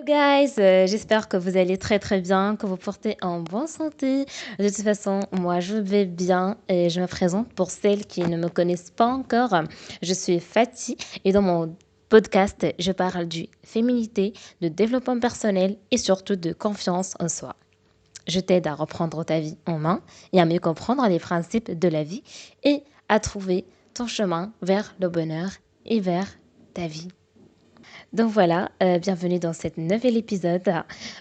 Guys, j'espère que vous allez très très bien, que vous portez en bonne santé. De toute façon, moi je vais bien et je me présente pour celles qui ne me connaissent pas encore. Je suis Fatih et dans mon podcast, je parle du féminité, de développement personnel et surtout de confiance en soi. Je t'aide à reprendre ta vie en main et à mieux comprendre les principes de la vie et à trouver ton chemin vers le bonheur et vers ta vie. Donc voilà, bienvenue dans cet nouvel épisode.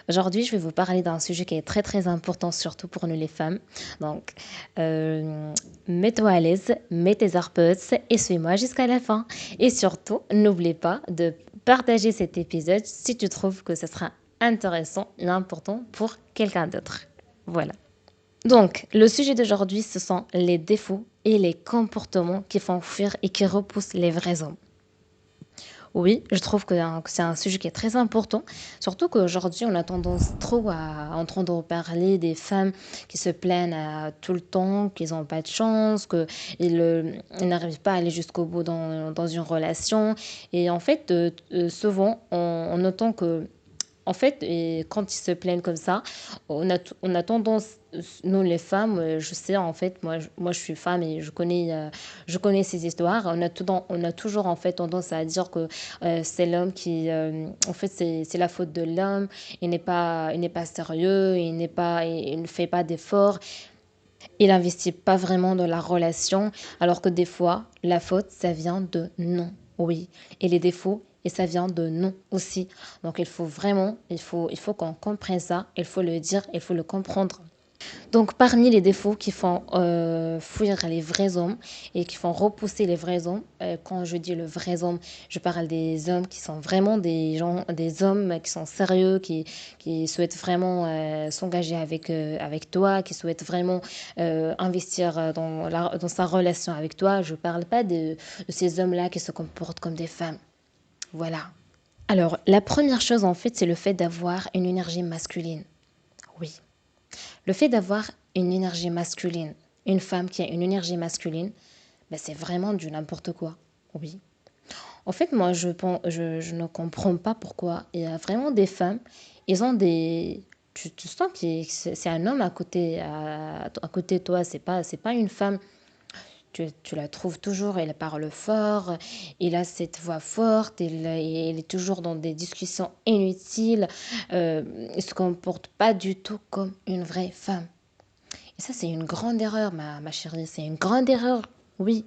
Aujourd'hui, je vais vous parler d'un sujet qui est très très important, surtout pour nous les femmes. Donc, euh, mets-toi à l'aise, mets tes AirPods et suis-moi jusqu'à la fin. Et surtout, n'oublie pas de partager cet épisode si tu trouves que ce sera intéressant et important pour quelqu'un d'autre. Voilà. Donc, le sujet d'aujourd'hui, ce sont les défauts et les comportements qui font fuir et qui repoussent les vrais hommes. Oui, je trouve que c'est un sujet qui est très important, surtout qu'aujourd'hui, on a tendance trop à entendre parler des femmes qui se plaignent tout le temps, qu'ils n'ont pas de chance, qu'ils n'arrivent pas à aller jusqu'au bout dans une relation. Et en fait, souvent, on entend que en fait, et quand ils se plaignent comme ça, on a tendance, nous les femmes, je sais en fait, moi je suis femme et je connais ces histoires. On a toujours en fait tendance à dire que c'est l'homme qui, en fait, c'est la faute de l'homme. Il n'est pas sérieux, il ne fait pas d'efforts, il n'investit pas vraiment dans la relation, alors que des fois, la faute, ça vient de non, oui. Et les défauts, et ça vient de non aussi. Donc il faut vraiment, il faut qu'on comprenne ça, il faut le dire, il faut le comprendre. Donc, parmi les défauts qui font fuir les vrais hommes et qui font repousser les vrais hommes, quand je dis le vrai homme, je parle des hommes qui sont vraiment des gens, des hommes qui sont sérieux, qui souhaitent vraiment s'engager avec toi, qui souhaitent vraiment investir dans sa relation avec toi. Je ne parle pas de ces hommes-là qui se comportent comme des femmes. Voilà. Alors, la première chose, en fait, c'est le fait d'avoir une énergie masculine. Oui. Le fait d'avoir une énergie masculine, une femme qui a une énergie masculine, ben c'est vraiment du n'importe quoi. Oui. En fait, moi, je ne comprends pas pourquoi il y a vraiment des femmes, ils ont des... Tu sens que c'est un homme à côté de toi, c'est pas une femme. Tu la trouves toujours, elle parle fort, il a cette voix forte, il est toujours dans des discussions inutiles, il se comporte pas du tout comme une vraie femme. Et ça, c'est une grande erreur, ma chérie. C'est une grande erreur. Oui.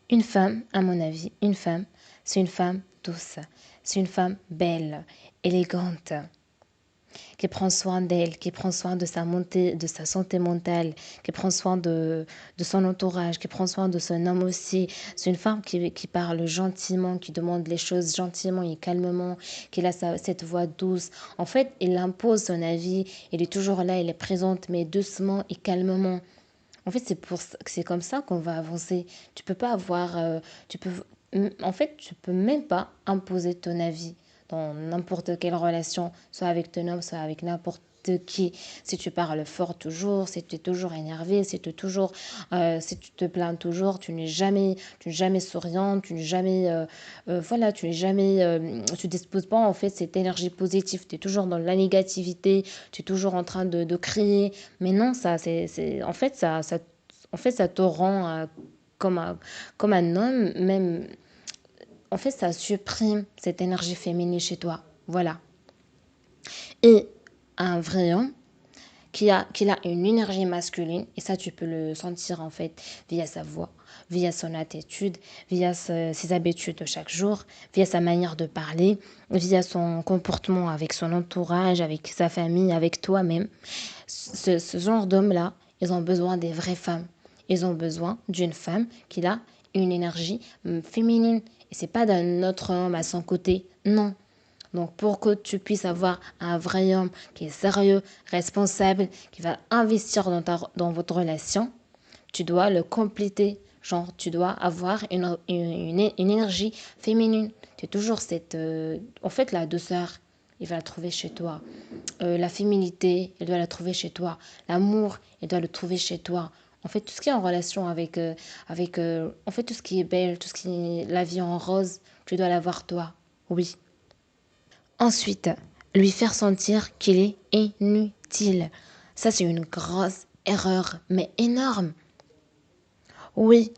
Une femme, à mon avis, une femme, c'est une femme douce. C'est une femme belle, élégante, qui prend soin d'elle, qui prend soin de sa santé mentale, qui prend soin de son entourage, qui prend soin de son homme aussi. C'est une femme qui parle gentiment, qui demande les choses gentiment et calmement, qui a cette voix douce. En fait, il impose son avis, il est toujours là, il est présente, mais doucement et calmement. En fait, c'est comme ça qu'on va avancer. Tu peux pas avoir, tu peux, en fait, tu peux même pas imposer ton avis dans n'importe quelle relation, soit avec ton homme, soit avec n'importe qui. Si tu parles fort toujours, si tu es toujours énervé, si tu te plains toujours, tu n'es jamais souriant, tu n'es jamais, voilà, tu n'es jamais, tu disposes pas en fait cette énergie positive. Tu es toujours dans la négativité, tu es toujours en train de crier. Mais non, en fait, en fait, ça te rend comme comme un homme, même. En fait, ça supprime cette énergie féminine chez toi. Voilà. Et un vrai homme qui a une énergie masculine, et ça, tu peux le sentir en fait via sa voix, via son attitude, ses habitudes de chaque jour, via sa manière de parler, via son comportement avec son entourage, avec sa famille, avec toi-même. Ce genre d'hommes-là, ils ont besoin des vraies femmes. Ils ont besoin d'une femme qui a une énergie féminine. Et c'est pas d'un autre homme à son côté. Non. Donc, pour que tu puisses avoir un vrai homme qui est sérieux, responsable, qui va investir dans votre relation, tu dois le compléter. Genre, tu dois avoir une énergie féminine. Tu as toujours cette... en fait, la douceur, il va la trouver chez toi. La féminité, il doit la trouver chez toi. L'amour, il doit le trouver chez toi. En fait, tout ce qui est en relation en fait, tout ce qui est belle, tout ce qui est la vie en rose, tu dois l'avoir toi. Oui. Ensuite, lui faire sentir qu'il est inutile. Ça, c'est une grosse erreur, mais énorme. Oui,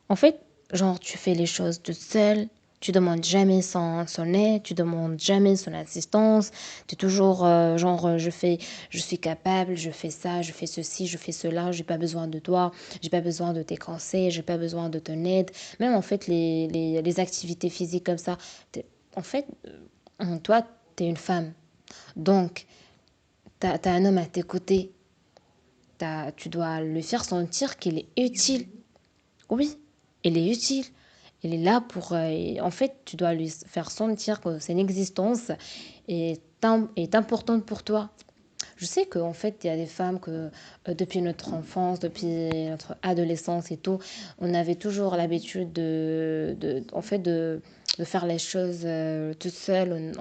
en fait, genre, tu fais les choses toute seule, tu demandes jamais son aide, tu demandes jamais son assistance, tu es toujours je suis capable, je fais ça, je fais ceci, je fais cela, j'ai pas besoin de toi, j'ai pas besoin de tes conseils, j'ai pas besoin de ton aide. Même en fait, les activités physiques comme ça, en fait, toi, tu es une femme. Donc, t'as un homme à tes côtés, tu dois lui faire sentir qu'il est utile. Oui, il est utile. Il est là pour... en fait, tu dois lui faire sentir que son existence est importante pour toi. Je sais qu'en fait, il y a des femmes que depuis notre enfance, depuis notre adolescence et tout, on avait toujours l'habitude en fait, de faire les choses toute seule.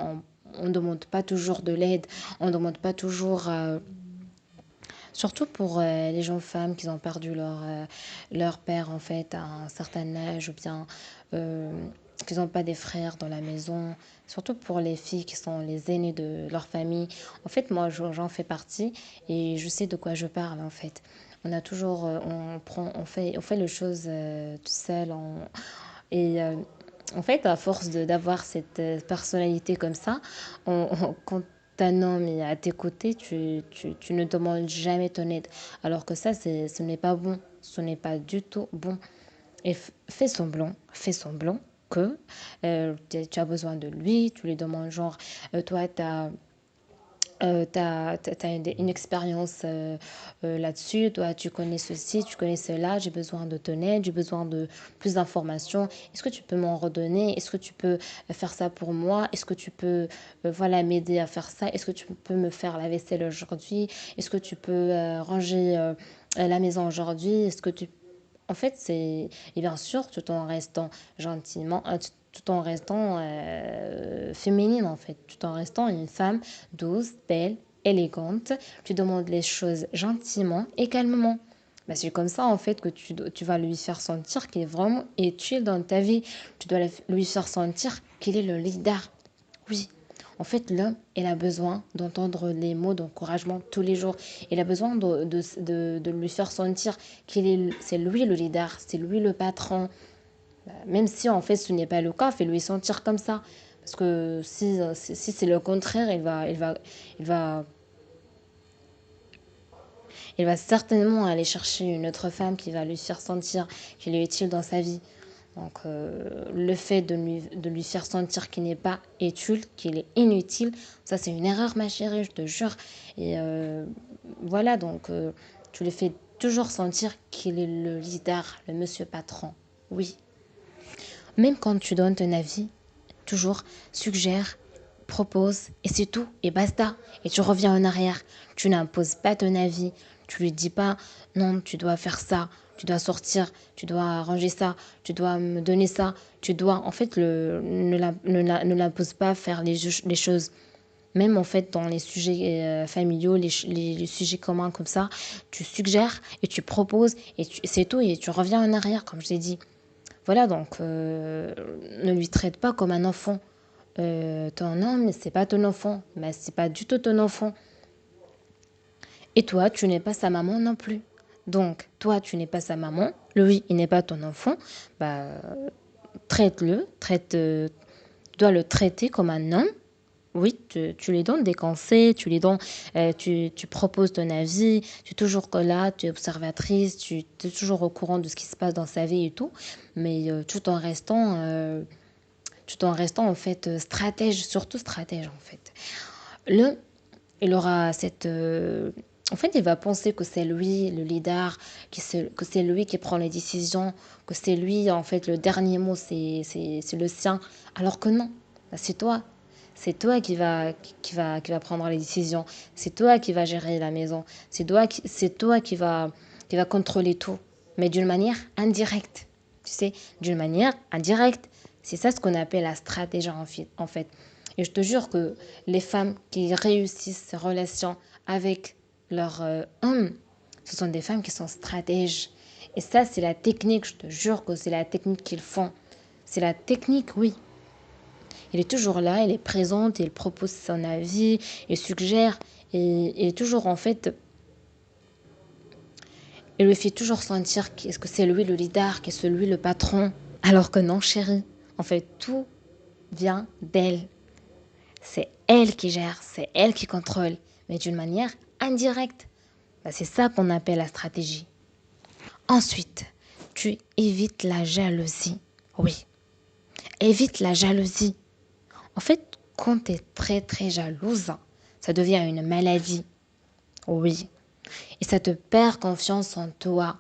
On ne demande pas toujours de l'aide, on ne demande pas toujours... surtout pour les jeunes femmes qui ont perdu leur père en fait à un certain âge ou bien euh, qui n'ont pas des frères dans la maison. Surtout pour les filles qui sont les aînées de leur famille. En fait, moi, j'en fais partie et je sais de quoi je parle en fait. On a toujours, on fait les choses tout seul. Et en fait, à force d'avoir cette personnalité comme ça, quand un homme est à tes côtés, tu ne demandes jamais ton aide. Alors que ça, ce n'est pas bon. Ce n'est pas du tout bon. Et fais semblant que tu as besoin de lui, tu lui demandes genre, toi, tu as une expérience là-dessus, toi tu connais ceci, tu connais cela, j'ai besoin de ton aide, j'ai besoin de plus d'informations. Est-ce que tu peux m'en redonner? Est-ce que tu peux faire ça pour moi? Est-ce que tu peux voilà, m'aider à faire ça? Est-ce que tu peux me faire la vaisselle aujourd'hui? Est-ce que tu peux ranger la maison aujourd'hui? Est-ce que tu en fait, c'est. Et bien sûr, tout en restant gentiment, tout en restant féminine, en fait, tout en restant une femme douce, belle, élégante. Tu demandes les choses gentiment et calmement. Bah, c'est comme ça, en fait, que tu vas lui faire sentir qu'il est vraiment utile dans ta vie. Tu dois lui faire sentir qu'il est le leader. Oui, en fait, l'homme, il a besoin d'entendre les mots d'encouragement tous les jours. Il a besoin de lui faire sentir c'est lui le leader, c'est lui le patron. Même si en fait ce n'est pas le cas, fais-lui sentir comme ça. Parce que si c'est le contraire, il va certainement aller chercher une autre femme qui va lui faire sentir qu'il est utile dans sa vie. Donc le fait de lui faire sentir qu'il n'est pas utile, qu'il est inutile, ça c'est une erreur ma chérie, je te jure. Et voilà, donc tu lui fais toujours sentir qu'il est le leader, le monsieur patron. Oui. Même quand tu donnes ton avis, toujours suggère, propose et c'est tout et basta. Et tu reviens en arrière. Tu n'imposes pas ton avis. Tu lui dis pas non, tu dois faire ça, tu dois sortir, tu dois arranger ça, tu dois me donner ça, tu dois en fait ne l'impose pas à faire les choses. Même en fait dans les sujets familiaux, les sujets communs comme ça, tu suggères et tu proposes et c'est tout et tu reviens en arrière comme je t'ai dit. Voilà, donc ne lui traite pas comme un enfant. Ton homme, c'est pas ton enfant, mais c'est pas du tout ton enfant. Et toi, tu n'es pas sa maman non plus. Donc, toi, tu n'es pas sa maman, lui, il n'est pas ton enfant. Bah, traite-le, tu dois le traiter comme un homme. Oui, tu lui donnes des conseils, tu lui donnes, tu proposes ton avis, tu es toujours là, tu es observatrice, tu es toujours au courant de ce qui se passe dans sa vie et tout, mais tout en restant en fait stratège, surtout stratège en fait. Le, il aura en fait, il va penser que c'est lui le leader, que c'est lui qui prend les décisions, que c'est lui en fait le dernier mot, c'est le sien, alors que non, c'est toi. C'est toi qui va prendre les décisions. C'est toi qui va gérer la maison. C'est toi qui va contrôler tout. Mais d'une manière indirecte. Tu sais, d'une manière indirecte. C'est ça ce qu'on appelle la stratégie en fait. Et je te jure que les femmes qui réussissent ces relations avec leur homme, ce sont des femmes qui sont stratèges. Et ça, c'est la technique, je te jure que c'est la technique qu'ils font. C'est la technique, oui. Il est toujours là, il est présent, il propose son avis, il suggère, et il est toujours en fait, il lui fait toujours sentir qu'est-ce que c'est lui le leader, que c'est lui le patron. Alors que non, chérie, en fait, tout vient d'elle. C'est elle qui gère, c'est elle qui contrôle, mais d'une manière indirecte. Bah, c'est ça qu'on appelle la stratégie. Ensuite, tu évites la jalousie. Oui, évite la jalousie. En fait, quand tu es très très jalouse, ça devient une maladie. Oui. Et ça te perd confiance en toi.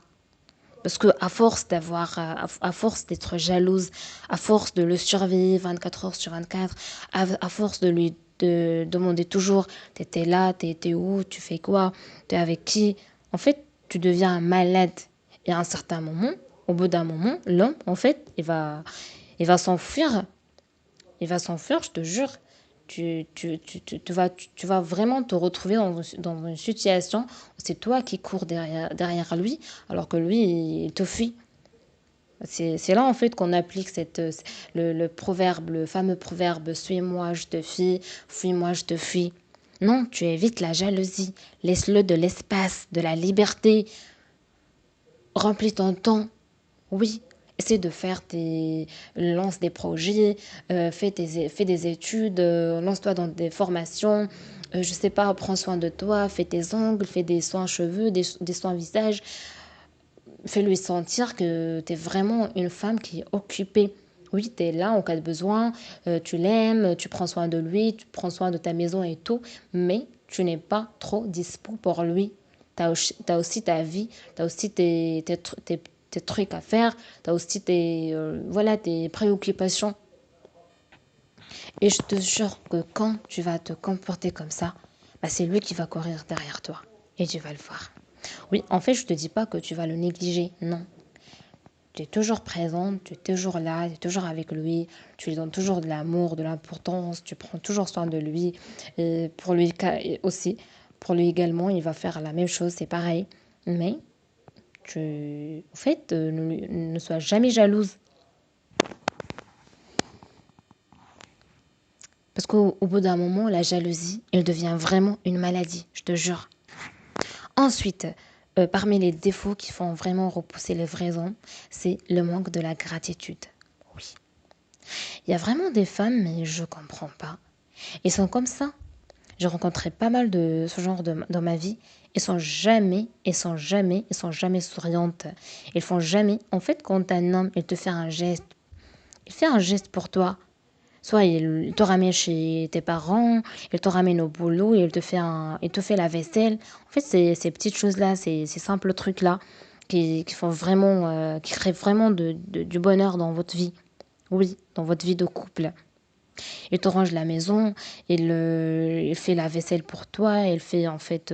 Parce que à force d'être jalouse, à force de le surveiller 24 heures sur 24, à force de lui demander toujours, t'étais là, t'étais où, tu fais quoi, t'es avec qui, en fait, tu deviens malade. Et à un certain moment, au bout d'un moment, l'homme, en fait, il va s'enfuir. Il va s'enfuir, je te jure. Tu vas vraiment te retrouver dans une situation où c'est toi qui cours derrière lui, alors que lui, il te fuit. C'est là, en fait, qu'on applique le proverbe, le fameux proverbe suis-moi, je te fuis, fuis-moi, je te fuis. Non, tu évites la jalousie. Laisse-le de l'espace, de la liberté. Remplis ton temps. Oui, essaie de faire lance des projets, fais des études, lance-toi dans des formations, je sais pas, prends soin de toi, fais tes ongles, fais des soins cheveux, des soins visage, fais-lui sentir que tu es vraiment une femme qui est occupée. Oui, tu es là en cas de besoin, tu l'aimes, tu prends soin de lui, tu prends soin de ta maison et tout, mais tu n'es pas trop dispo pour lui. T'as aussi ta vie, tu as aussi tes trucs à faire, tu as aussi voilà, tes préoccupations. Et je te jure que quand tu vas te comporter comme ça, bah, c'est lui qui va courir derrière toi. Et tu vas le voir. Oui, en fait, je te dis pas que tu vas le négliger, non. Tu es toujours présente, tu es toujours là, tu es toujours avec lui, tu lui donnes toujours de l'amour, de l'importance, tu prends toujours soin de lui. Et pour lui aussi, pour lui également, il va faire la même chose, c'est pareil. Mais en fait, ne sois jamais jalouse. Parce qu'au bout d'un moment, la jalousie, elle devient vraiment une maladie, je te jure. Ensuite, parmi les défauts qui font vraiment repousser les vrais hommes, c'est le manque de la gratitude. Oui. Il y a vraiment des femmes, mais je comprends pas. Ils sont comme ça. J'ai rencontré pas mal de ce genre dans ma vie. Ils sont jamais souriantes. Ils font jamais. En fait, quand un homme, il te fait un geste, il fait un geste pour toi. Soit il te ramène chez tes parents, il te ramène au boulot, il te fait la vaisselle. En fait, c'est ces petites choses-là, ces simples trucs-là qui font vraiment, qui créent vraiment du bonheur dans votre vie. Oui, dans votre vie de couple. Il te range la maison, il fait la vaisselle pour toi, il fait en fait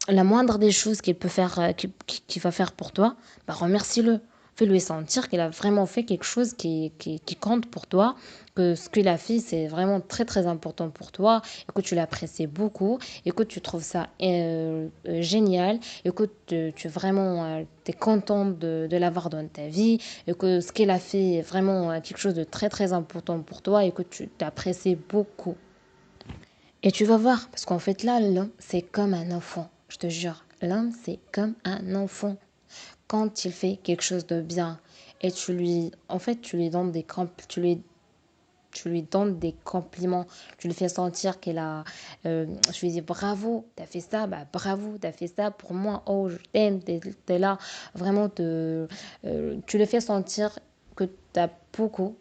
la moindre des choses qu'il peut faire, qu'il va faire pour toi, bah remercie-le. Fais-lui sentir qu'il a vraiment fait quelque chose qui compte pour toi, que ce qu'il a fait, c'est vraiment très très important pour toi, et que tu l'apprécies beaucoup, et que tu trouves ça génial, et que tu vraiment es content de l'avoir dans ta vie, et que ce qu'il a fait est vraiment quelque chose de très très important pour toi, et que tu t'apprécies beaucoup. Et tu vas voir, parce qu'en fait là, l'homme, c'est comme un enfant, je te jure. L'homme, c'est comme un enfant. Quand il fait quelque chose de bien, et en fait, tu lui donnes des compliments, tu lui fais sentir je lui dis bravo, t'as fait ça, bah bravo, t'as fait ça pour moi, oh je t'aime, t'es là, vraiment tu le fais sentir que t'as beaucoup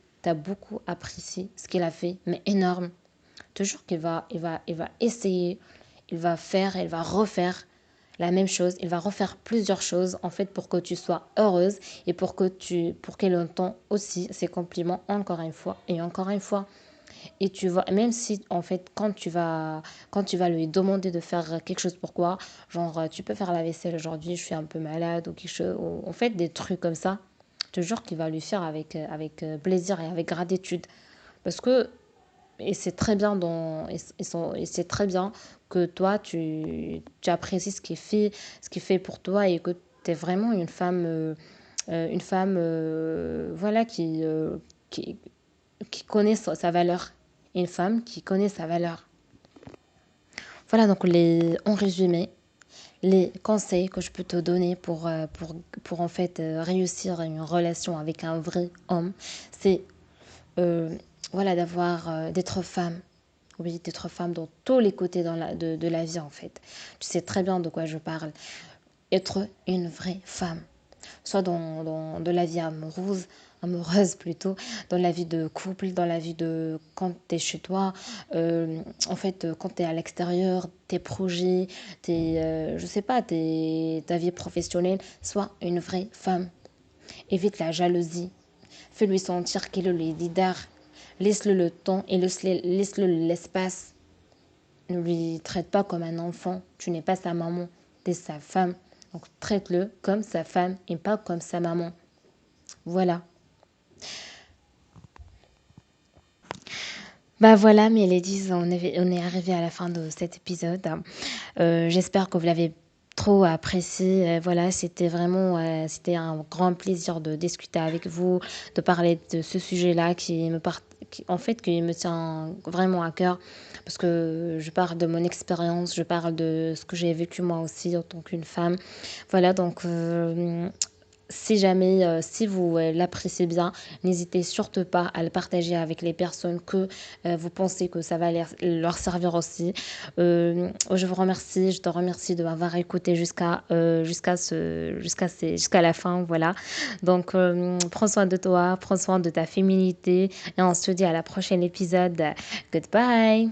apprécié ce qu'il a fait, mais énorme. Toujours il va essayer, il va faire, il va refaire la même chose, il va refaire plusieurs choses en fait pour que tu sois heureuse et pour qu'elle entende aussi ses compliments encore une fois et encore une fois. Et tu vois, même si en fait quand tu vas lui demander de faire quelque chose pour quoi, genre tu peux faire la vaisselle aujourd'hui, je suis un peu malade ou quelque chose, ou en fait des trucs comme ça, je te jure qu'il va lui faire avec plaisir et avec gratitude. Parce que et c'est très bien et c'est très bien que toi tu apprécies ce qu'il fait pour toi et que tu es vraiment une femme voilà qui qui connaît sa valeur. Une femme qui connaît sa valeur. Voilà donc en résumé, les conseils que je peux te donner pour en fait réussir une relation avec un vrai homme, c'est euh, voilà, d'être femme. Oui, d'être femme dans tous les côtés de la vie en fait. Tu sais très bien de quoi je parle. Être une vraie femme. Soit de la vie amoureuse plutôt, dans la vie de couple, dans la vie de quand tu es chez toi, en fait, quand tu es à l'extérieur, tes projets, je sais pas, ta vie professionnelle, sois une vraie femme. Évite la jalousie. Fais-lui sentir qu'il est le leader. Laisse-le le temps et laisse-le l'espace. Ne lui traite pas comme un enfant. Tu n'es pas sa maman, tu es sa femme. Donc traite-le comme sa femme et pas comme sa maman. Voilà. Bah voilà, mes ladies, on est arrivé à la fin de cet épisode. J'espère que vous l'avez trop apprécié. Voilà, c'était un grand plaisir de discuter avec vous, de parler de ce sujet-là en fait, qui me tient vraiment à cœur parce que je parle de mon expérience, je parle de ce que j'ai vécu moi aussi en tant qu'une femme. Voilà, donc si jamais, si vous l'appréciez bien, n'hésitez surtout pas à le partager avec les personnes que vous pensez que ça va leur servir aussi. Je vous remercie, je te remercie de m'avoir écouté jusqu'à la fin, voilà. Donc, prends soin de toi, prends soin de ta féminité et on se dit à la prochaine épisode. Goodbye.